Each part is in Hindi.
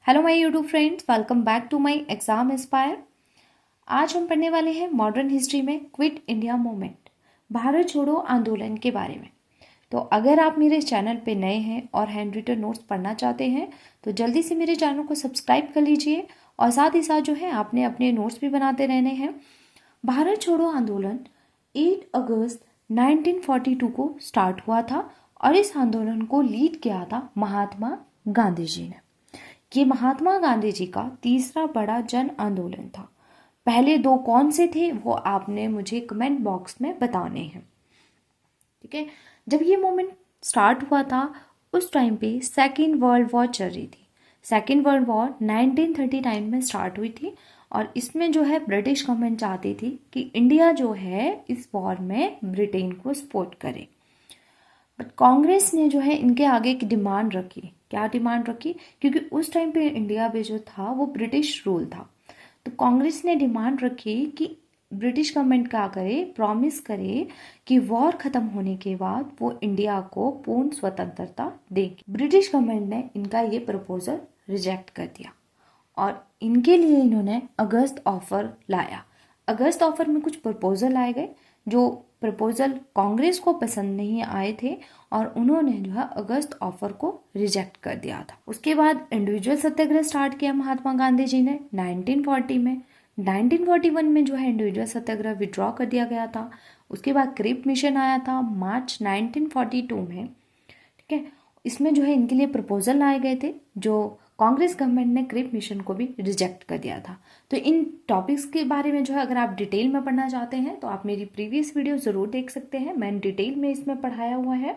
Hello my YouTube friends, welcome back to my Exam Inspire. आज हम पढ़ने वाले हैं मॉडर्न हिस्ट्री में क्विट इंडिया मूवमेंट, भारत छोड़ो आंदोलन के बारे में। तो अगर आप मेरे चैनल पे नए हैं और हैंड रिटन नोट्स पढ़ना चाहते हैं तो जल्दी से मेरे चैनल को सब्सक्राइब कर लीजिए और साथ ही साथ जो है आपने अपने नोट्स भी बनाते रहने हैं। भारत छोड़ो आंदोलन 8 अगस्त 1942 को स्टार्ट हुआ था और इस आंदोलन को लीड किया था महात्मा गांधी जी ने। ये महात्मा गांधी जी का तीसरा बड़ा जन आंदोलन था। पहले दो कौन से थे वो आपने मुझे कमेंट बॉक्स में बताने हैं, ठीक है। जब ये मूवमेंट स्टार्ट हुआ था उस टाइम पे सेकेंड वर्ल्ड वॉर चल रही थी। सेकेंड वर्ल्ड वॉर 1939 में स्टार्ट हुई थी और इसमें जो है ब्रिटिश गवर्नमेंट चाहती थी कि इंडिया जो है इस वॉर में ब्रिटेन को सपोर्ट करे। बट कांग्रेस ने जो है इनके आगे एक डिमांड रखी। क्या डिमांड रखी? क्योंकि उस टाइम पे इंडिया पे जो था वो ब्रिटिश रूल था, तो कांग्रेस ने डिमांड रखी कि ब्रिटिश गवर्नमेंट क्या करे, प्रॉमिस करे कि वॉर खत्म होने के बाद वो इंडिया को पूर्ण स्वतंत्रता देगी। ब्रिटिश गवर्नमेंट ने इनका ये प्रपोजल रिजेक्ट कर दिया और इनके लिए इन्होंने अगस्त ऑफर लाया। अगस्त ऑफर में कुछ प्रपोजल लाए गए जो प्रपोजल कांग्रेस को पसंद नहीं आए थे और उन्होंने जो है अगस्त ऑफर को रिजेक्ट कर दिया था। उसके बाद इंडिविजुअल सत्याग्रह स्टार्ट किया महात्मा गांधी जी ने 1940 में। 1941 में जो है इंडिविजुअल सत्याग्रह विड्रॉ कर दिया गया था। उसके बाद क्रिप मिशन आया था मार्च 1942 में, ठीक है। इसमें जो है इनके लिए प्रपोजल लाए गए थे जो कांग्रेस गवर्नमेंट ने क्रिप मिशन को भी रिजेक्ट कर दिया था। तो इन टॉपिक्स के बारे में जो है अगर आप डिटेल में पढ़ना चाहते हैं तो आप मेरी प्रीवियस वीडियो ज़रूर देख सकते हैं, मैंने डिटेल में इसमें पढ़ाया हुआ है।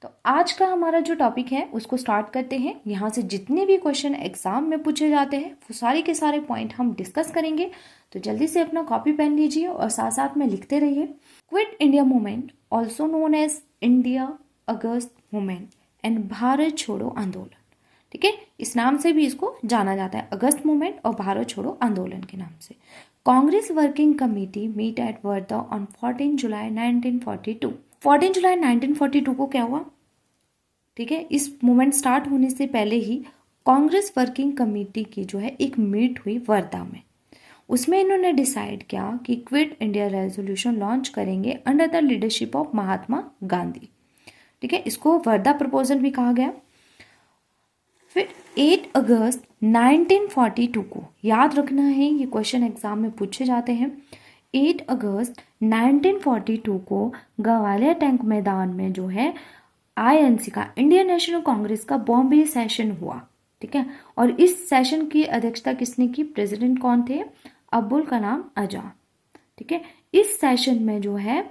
तो आज का हमारा जो टॉपिक है उसको स्टार्ट करते हैं। यहाँ से जितने भी क्वेश्चन एग्जाम में पूछे जाते हैं वो सारे के सारे पॉइंट हम डिस्कस करेंगे। तो जल्दी से अपना कॉपी पेन लीजिए और साथ साथ में लिखते रहिए। Quit India movement also known as India August movement and भारत छोड़ो आंदोलन, ठीक है। इस नाम से भी इसको जाना जाता है, अगस्त मूवमेंट और भारत छोड़ो आंदोलन के नाम से। Congress working committee meet at Wardha on 14 जुलाई 1942। 14 जुलाई 1942 को क्या हुआ, ठीक है। इस मूवमेंट स्टार्ट होने से पहले ही कांग्रेस वर्किंग कमेटी की जो है एक मीट हुई वर्धा में। उसमें इन्होंने डिसाइड किया कि क्विट इंडिया रेजोल्यूशन लॉन्च करेंगे under the leadership of Mahatma Gandhi, ठीक है। इसको वर्धा प्रपोजल भी कहा गया। फिर 8 अगस्त 1942 को याद रखना है, ये क्वेश्चन एग्जाम में पूछे जाते हैं। 8 अगस्त 1942 को गवालियर टैंक मैदान में जो है आईएनसी का, इंडियन नेशनल कांग्रेस का बॉम्बे सेशन हुआ, ठीक है। और इस सेशन की अध्यक्षता किसने की? प्रेसिडेंट कौन थे? अब्दुल कलाम आजाद, ठीक है। इस सेशन में जो है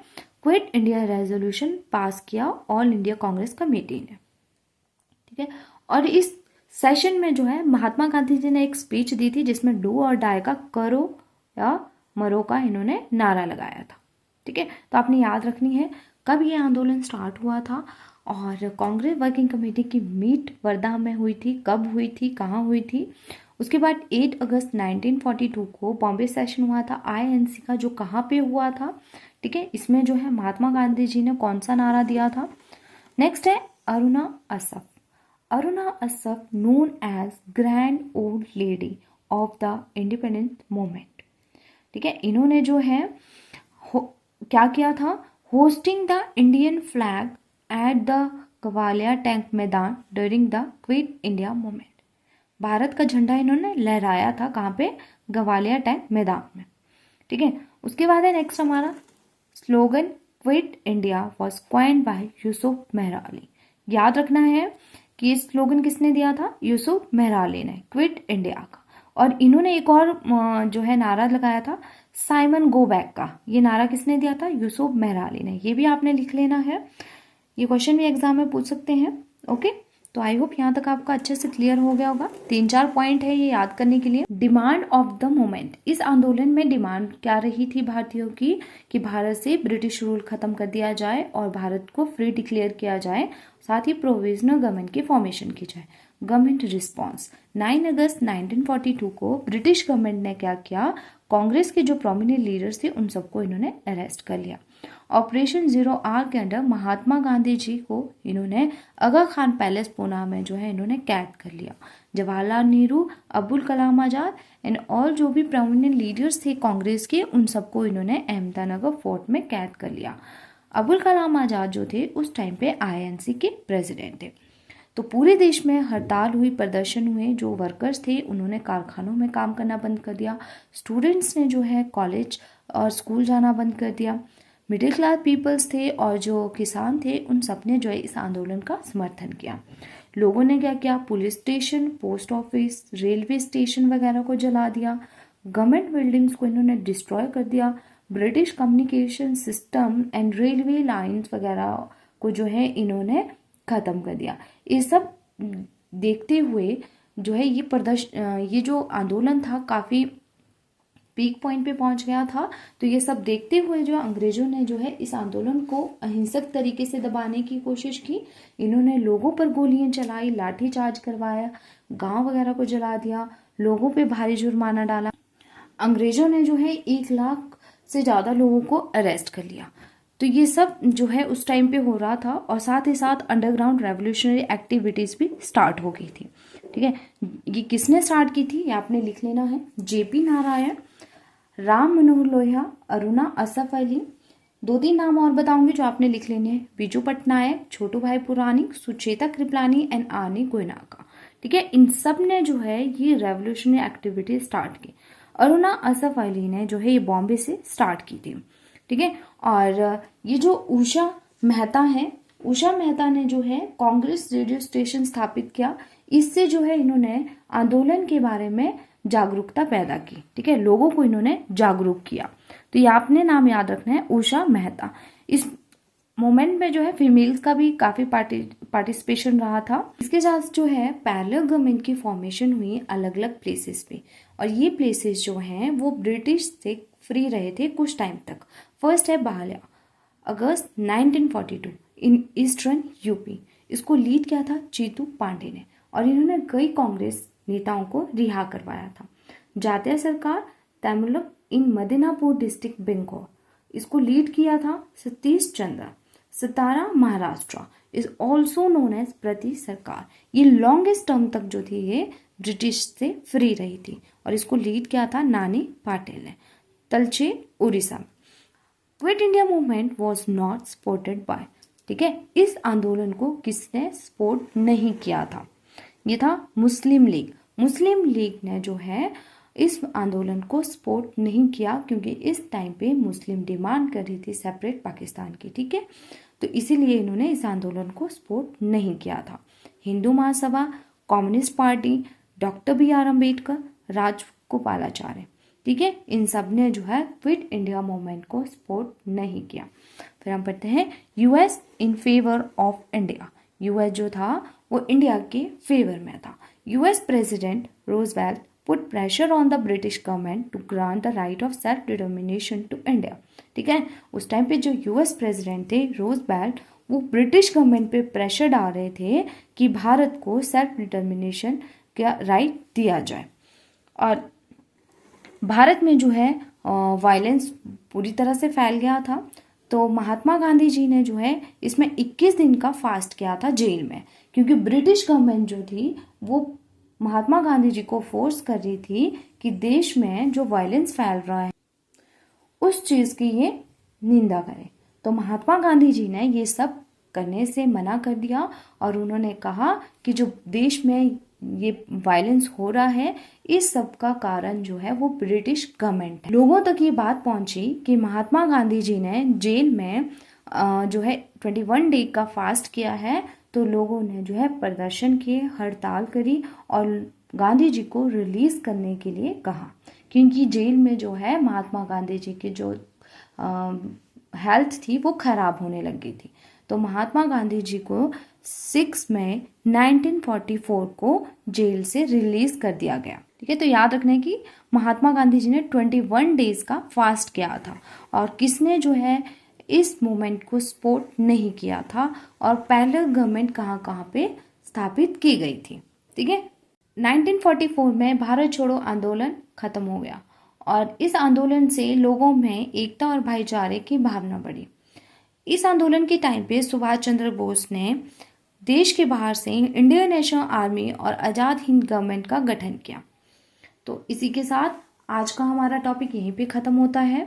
क्विट इंडिया रेजोल्यूशन पास किया ऑल इंडिया कांग्रेस कमेटी ने, ठीक है। और इस सेशन में जो है महात्मा गांधी जी ने एक स्पीच दी थी जिसमें डू और डाई का, करो या मरो का इन्होंने नारा लगाया था, ठीक है। तो आपने याद रखनी है कब ये आंदोलन स्टार्ट हुआ था और कांग्रेस वर्किंग कमेटी की मीट वर्धा में हुई थी, कब हुई थी, कहाँ हुई थी। उसके बाद 8 अगस्त 1942 को बॉम्बे सेशन हुआ था आईएनसी का, जो कहाँ पे हुआ था, ठीक है। इसमें जो है महात्मा गांधी जी ने कौन सा नारा दिया था? नेक्स्ट है Aruna Asaf. Aruna Asaf known as grand old lady of the independence movement, ठीक है। इन्होंने जो है क्या किया था? Hosting the Indian flag at the Gowalia tank maidan during the quit India movement. Bharat का झंडा इन्होंने लहराया था कहाँ पे? गवालियर टैंक मैदान में, ठीक है। उसके बाद है नेक्स्ट हमारा slogan quit India was coined by Yusuf Meher Ali. याद रखना है कि ये स्लोगन किसने दिया था? यूसुफ मेहर अली ने, क्विट इंडिया का। और इन्होंने एक और जो है नारा लगाया था साइमन गो बैक का। ये नारा किसने दिया था? यूसुफ मेहर अली ने। ये भी आपने लिख लेना है, ये क्वेश्चन भी एग्जाम में पूछ सकते हैं, ओके। तो आई होप यहाँ तक आपका अच्छे से क्लियर हो गया होगा। 3-4 पॉइंट है ये याद करने के लिए। डिमांड ऑफ द मोमेंट, इस आंदोलन में डिमांड क्या रही थी भारतीयों की कि भारत से ब्रिटिश रूल खत्म कर दिया जाए और भारत को फ्री डिक्लेयर किया जाए, साथ ही प्रोविजनल गवर्नमेंट की फॉर्मेशन की जाए। गवर्नमेंट रिस्पॉन्स 9 अगस्त 1942 को ब्रिटिश गवर्नमेंट ने क्या किया? कांग्रेस के जो प्रोमिनेंट लीडर्स थे उन सबको इन्होंने अरेस्ट कर लिया। ऑपरेशन 0 आर के अंडर महात्मा गांधी जी को इन्होंने आगा खान पैलेस पूना में जो है इन्होंने कैद कर लिया। जवाहरलाल नेहरू, अब्दुल कलाम आजाद एंड ऑल जो भी प्रोमिनेंट लीडर्स थे कांग्रेस के, उन सबको इन्होंने अहमदनगर फोर्ट में कैद कर लिया। अब्दुल कलाम आजाद जो थे उस टाइम पे आईएनसी के प्रेसिडेंट थे। तो पूरे देश में हड़ताल हुई, प्रदर्शन हुए। जो वर्कर्स थे उन्होंने कारखानों में काम करना बंद कर दिया। स्टूडेंट्स ने जो है कॉलेज और स्कूल जाना बंद कर दिया। मिडिल क्लास पीपल्स थे और जो किसान थे उन सब ने जो है इस आंदोलन का समर्थन किया। लोगों ने क्या किया, police station, post office, railway station वगैरह को जला दिया। गवर्नमेंट बिल्डिंग्स को इन्होंने डिस्ट्रॉय कर दिया। British communication system and railway lines वगैरह को जो है इन्होंने खत्म कर दिया। ये सब देखते हुए जो है ये जो आंदोलन था काफ़ी पीक पॉइंट पे पहुंच गया था। तो ये सब देखते हुए जो अंग्रेजों ने जो है इस आंदोलन को अहिंसक तरीके से दबाने की कोशिश की। इन्होंने लोगों पर गोलियां चलाई, लाठी चार्ज करवाया, गांव वगैरह को जला दिया, लोगों पे भारी जुर्माना डाला। अंग्रेजों ने जो है 1 लाख से ज़्यादा लोगों को अरेस्ट कर लिया। तो ये सब जो है उस टाइम पे हो रहा था और साथ ही साथ अंडरग्राउंड रेवोल्यूशनरी एक्टिविटीज़ भी स्टार्ट हो गई थी। ठीक है, ये किसने स्टार्ट की थी ये आपने लिख लेना है। जेपी नारायण, राम मनोहर लोहिया, अरुणा असफ अली। 2-3 नाम और बताऊंगी जो आपने लिख लेने हैं। बिजू पटनायक, छोटू भाई पुरानी, सुचेता कृपलानी एंड आनी गोयनाका। ठीक है, इन सब ने जो है ये रेवोल्यूशनरी एक्टिविटी स्टार्ट की। अरुणा असफ अली ने जो है ये बॉम्बे से स्टार्ट की थी। ठीक है, और ये जो उषा मेहता है, उषा मेहता ने जो है कांग्रेस रेडियो स्टेशन स्थापित किया। इससे जो है इन्होंने आंदोलन के बारे में जागरूकता पैदा की। ठीक है, लोगों को इन्होंने जागरूक किया। तो ये आपने नाम याद रखना है, उषा मेहता। इस मोमेंट में जो है फीमेल्स का भी काफी पार्टिसिपेशन रहा था। इसके साथ जो है पैरेलल गवर्नमेंट की फॉर्मेशन हुई अलग अलग प्लेसेस पे, और ये प्लेसेस जो हैं वो ब्रिटिश से फ्री रहे थे कुछ टाइम तक। फर्स्ट है बाल्या, अगस्त 1942 इन ईस्टर्न यूपी। इसको लीड किया था जीतू पांडे ने, और इन्होंने कई कांग्रेस नेताओं को रिहा करवाया था। जातीय सरकार तमिलक इन मदिनापुर डिस्ट्रिक्ट बंगाल, इसको लीड किया था Satish Chandra. Satara Maharashtra is also known as Prati Sarkar. ये लॉन्गेस्ट टर्म तक जो थी ये ब्रिटिश से फ्री रही थी, और इसको लीड किया था नानी पाटिल ने। Talcher Orissa. Quit India movement was not supported by. ठीक है, इस आंदोलन को किसने सपोर्ट नहीं किया था, ये था मुस्लिम लीग। मुस्लिम लीग ने जो है इस आंदोलन को सपोर्ट नहीं किया, क्योंकि इस टाइम पे मुस्लिम डिमांड कर रही थी सेपरेट पाकिस्तान की। ठीक है, तो इसीलिए इन्होंने इस आंदोलन को सपोर्ट नहीं किया था। Hindu Mahasabha, communist party, doctor BR Ambedkar, Rajagopalachari, ठीक है, इन सब ने जो है क्विट इंडिया मूवमेंट को सपोर्ट नहीं किया। फिर हम पढ़ते हैं US in favour of India. US जो था वो इंडिया के फेवर में था। US president Roosevelt put pressure on the British government to grant the right of self determination to India. ठीक है, उस टाइम पे जो यूएस प्रेसिडेंट थे रूजवेल्ट, वो ब्रिटिश गवर्नमेंट पे प्रेशर डाल रहे थे कि भारत को सेल्फ डिटर्मिनेशन का राइट दिया जाए। और भारत में जो है वायलेंस पूरी तरह से फैल गया था। तो महात्मा गांधी जी ने जो है इसमें 21 दिन का फास्ट किया था जेल में, क्योंकि ब्रिटिश गवर्नमेंट जो थी वो महात्मा गांधी जी को फोर्स कर रही थी कि देश में जो वायलेंस फैल रहा है उस चीज़ की ये निंदा करें। तो महात्मा गांधी जी ने ये सब करने से मना कर दिया, और उन्होंने कहा कि जो देश में ये वायलेंस हो रहा है इस सब का कारण जो है वो ब्रिटिश गवर्नमेंट है। लोगों तक ये बात पहुंची कि महात्मा गांधी जी ने जेल में जो है 21 डे का फास्ट किया है। तो लोगों ने जो है प्रदर्शन किए, हड़ताल करी और गांधी जी को रिलीज करने के लिए कहा, क्योंकि जेल में जो है महात्मा गांधी जी की जो हेल्थ थी वो खराब होने लग गई थी। तो महात्मा गांधी जी को 6 मई 1944 को जेल से रिलीज कर दिया गया। ठीक है, तो याद रखने की महात्मा गांधी जी ने 21 डेज का फास्ट किया था, और किसने जो है इस मूवमेंट को सपोर्ट नहीं किया था, और पैरेलल गवर्नमेंट कहाँ कहाँ पे स्थापित की गई थी। ठीक है, 1944 में भारत छोड़ो आंदोलन खत्म हो गया, और इस आंदोलन से लोगों में एकता और भाईचारे की भावना बढ़ी। इस आंदोलन के टाइम पे सुभाष चंद्र बोस ने देश के बाहर से इंडियन नेशनल आर्मी और आज़ाद हिंद गवर्नमेंट का गठन किया। तो इसी के साथ आज का हमारा टॉपिक यहीं पे ख़त्म होता है।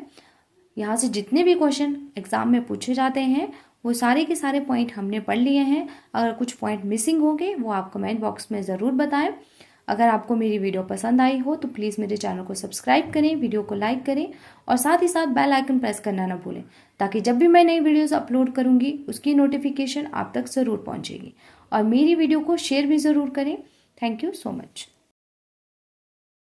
यहाँ से जितने भी क्वेश्चन एग्जाम में पूछे जाते हैं वो सारे के सारे पॉइंट हमने पढ़ लिए हैं। अगर कुछ पॉइंट मिसिंग होंगे वो आप कमेंट बॉक्स में ज़रूर बताएं। अगर आपको मेरी वीडियो पसंद आई हो तो प्लीज़ मेरे चैनल को सब्सक्राइब करें, वीडियो को लाइक करें और साथ ही साथ बेल आइकन प्रेस करना ना भूलें, ताकि जब भी मैं नई वीडियोस अपलोड करूंगी उसकी नोटिफिकेशन आप तक ज़रूर पहुंचेगी। और मेरी वीडियो को शेयर भी ज़रूर करें। Thank you so much.